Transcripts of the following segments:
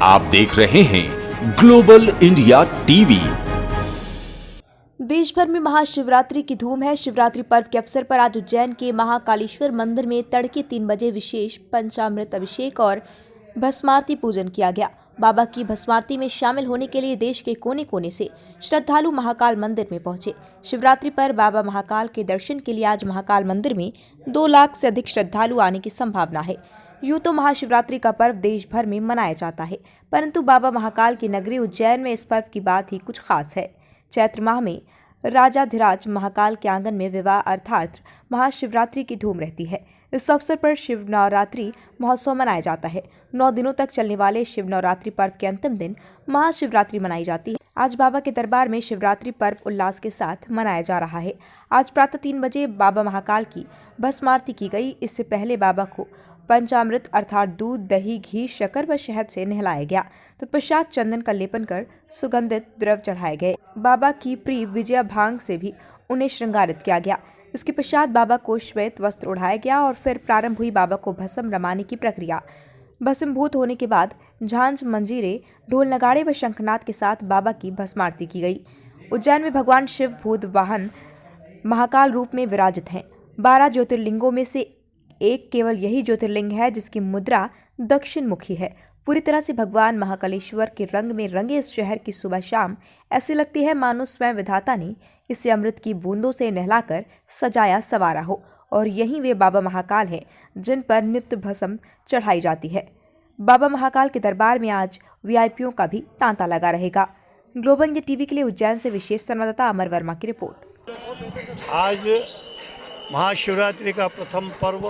आप देख रहे हैं ग्लोबल इंडिया टीवी। देश भर में महाशिवरात्रि की धूम है। शिवरात्रि पर्व के अवसर पर आज उज्जैन के महाकालेश्वर मंदिर में तड़के 3 बजे विशेष पंचामृत अभिषेक और भस्मारती पूजन किया गया। बाबा की भस्मारती में शामिल होने के लिए देश के कोने कोने से श्रद्धालु महाकाल मंदिर में पहुंचे। शिवरात्रि पर बाबा महाकाल के दर्शन के लिए आज महाकाल मंदिर में 2 लाख से अधिक श्रद्धालु आने की संभावना है। यूं तो महाशिवरात्रि का पर्व देश भर में मनाया जाता है, परंतु बाबा महाकाल की नगरी उज्जैन में इस पर्व की बात ही कुछ खास है। चैत्र माह में राजाधिराज महाकाल के आंगन में विवाह अर्थात महाशिवरात्रि की धूम रहती है। इस अवसर पर शिव नवरात्रि महोत्सव मनाया जाता है। 9 दिनों तक चलने वाले शिव नवरात्रि पर्व के अंतिम दिन महाशिवरात्रि मनाई जाती है। आज बाबा के दरबार में शिवरात्रि पर्व उल्लास के साथ मनाया जा रहा है। आज प्रातः 3 बजे बाबा महाकाल की भस्मारती की गई। इससे पहले बाबा को पंचामृत अर्थात दूध, दही, घी, शक्कर व शहद से नहलाया गया। तत्पश्चात चंदन का लेपन कर सुगंधित द्रव चढ़ाए गए। बाबा की प्रिय विजया भांग से भी उन्हें श्रृंगारित किया गया। इसके पश्चात बाबा को श्वेत वस्त्र ओढ़ाया गया और फिर प्रारंभ हुई बाबा को भस्म रमाने की प्रक्रिया। भस्मभूत होने के बाद झांझ, मंजीरे, ढोल, नगाड़े व शंखनाद के साथ बाबा की भस्मारती की गई। उज्जैन में भगवान शिव भूत वाहन महाकाल रूप में विराजित हैं। 12 ज्योतिर्लिंगों में से एक केवल यही ज्योतिर्लिंग है जिसकी मुद्रा दक्षिण मुखी है। पूरी तरह से भगवान महाकालेश्वर के रंग में रंगे इस शहर की सुबह शाम ऐसी लगती है मानो स्वयं विधाता ने इसे अमृत की बूंदों से नहलाकर सजाया संवारा हो और यही वे बाबा महाकाल हैं जिन पर नित्य भस्म चढ़ाई जाती है। बाबा महाकाल के दरबार में आज वीआईपीओं का भी तांता लगा रहेगा। ग्लोबल इंडिया टीवी के लिए उज्जैन से विशेष संवाददाता अमर वर्मा की रिपोर्ट। आज महाशिवरात्रि का प्रथम पर्व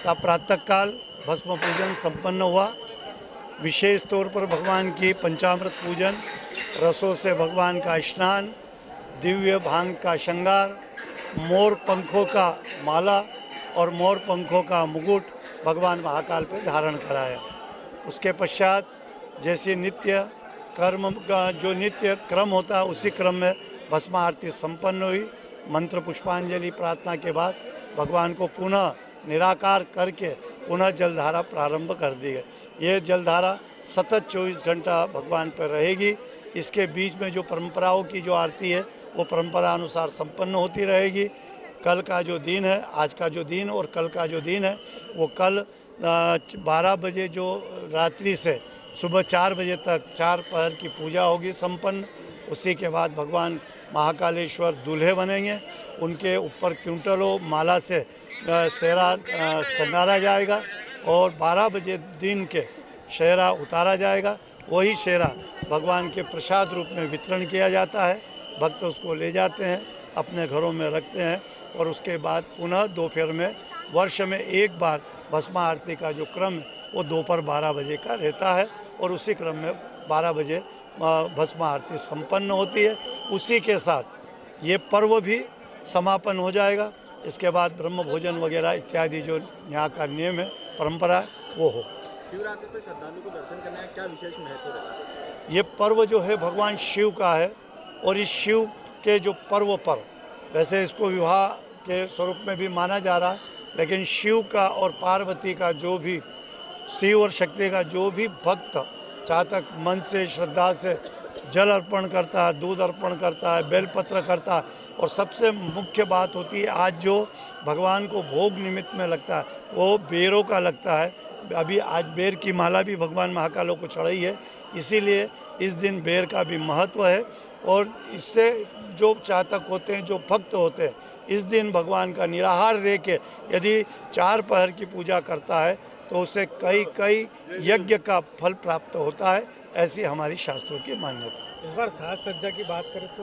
का प्रातःकाल भस्म पूजन संपन्न हुआ। विशेष तौर पर भगवान की पंचामृत पूजन, रसों से भगवान का स्नान, दिव्य भांग का श्रृंगार, मोर पंखों का माला और मोर पंखों का मुकुट भगवान महाकाल पे धारण कराया। उसके पश्चात जैसे नित्य कर्म का जो नित्य क्रम होता है उसी क्रम में भस्म आरती संपन्न हुई। मंत्र पुष्पांजलि प्रार्थना के बाद भगवान को पुनः निराकार करके पुनः जलधारा प्रारंभ कर दी गई। ये जलधारा सतत 24 घंटा भगवान पर रहेगी। इसके बीच में जो परंपराओं की जो आरती है वो परंपरा अनुसार संपन्न होती रहेगी। कल का जो दिन है, आज का जो दिन और कल का जो दिन है वो कल 12 बजे जो रात्रि से सुबह 4 बजे तक 4 पहर की पूजा होगी संपन्न। उसी के बाद भगवान महाकालेश्वर दूल्हे बनेंगे। उनके ऊपर क्विंटलों माला से सेहरा संगारा जाएगा और 12 बजे दिन के सेहरा उतारा जाएगा। वही सेहरा भगवान के प्रसाद रूप में वितरण किया जाता है। भक्त उसको ले जाते हैं, अपने घरों में रखते हैं और उसके बाद पुनः दोपहर में वर्ष में एक बार भस्म आरती का जो क्रम है वो दोपहर 12 बजे का रहता है और उसी क्रम में 12 बजे भस्म आरती संपन्न होती है। उसी के साथ ये पर्व भी समापन हो जाएगा। इसके बाद ब्रह्म भोजन वगैरह इत्यादि जो यहाँ का नियम है, परंपरा वो हो। शिवरात्रि पर श्रद्धालु को दर्शन करना है, क्या विशेष महत्व रहता है? ये पर्व जो है भगवान शिव का है और इस शिव के जो पर्व पर वैसे इसको विवाह के स्वरूप में भी माना जा रहा है, लेकिन शिव का और पार्वती का जो भी शिव और शक्ति का जो भी भक्त जहाँ तक मन से श्रद्धा से जल अर्पण करता है, दूध अर्पण करता है, बेलपत्र करता है और सबसे मुख्य बात होती है आज जो भगवान को भोग निमित्त में लगता है वो बेरों का लगता है। अभी आज बेर की माला भी भगवान महाकालों को चढ़ाई है, इसीलिए इस दिन बेर का भी महत्व है। और इससे जो चातक होते हैं, जो भक्त होते हैं, इस दिन भगवान का निराहार रह के यदि 4 पहर की पूजा करता है तो उसे कई यज्ञ का फल प्राप्त होता है। ऐसी हमारी शास्त्रों की मान्यता। इस बार साज सज्जा की बात करें तो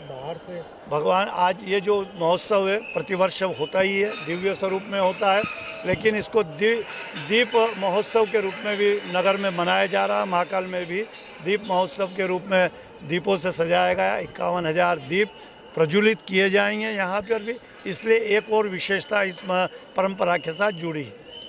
बाहर से भगवान आज ये जो महोत्सव है प्रतिवर्ष होता ही है, दिव्य स्वरूप में होता है, लेकिन इसको दीप महोत्सव के रूप में भी नगर में मनाया जा रहा है। महाकाल में भी दीप महोत्सव के रूप में दीपों से सजाया गया 51,000 दीप प्रज्वलित किए जाएंगे यहाँ पर भी, इसलिए एक और विशेषता इस परंपरा के साथ जुड़ी है।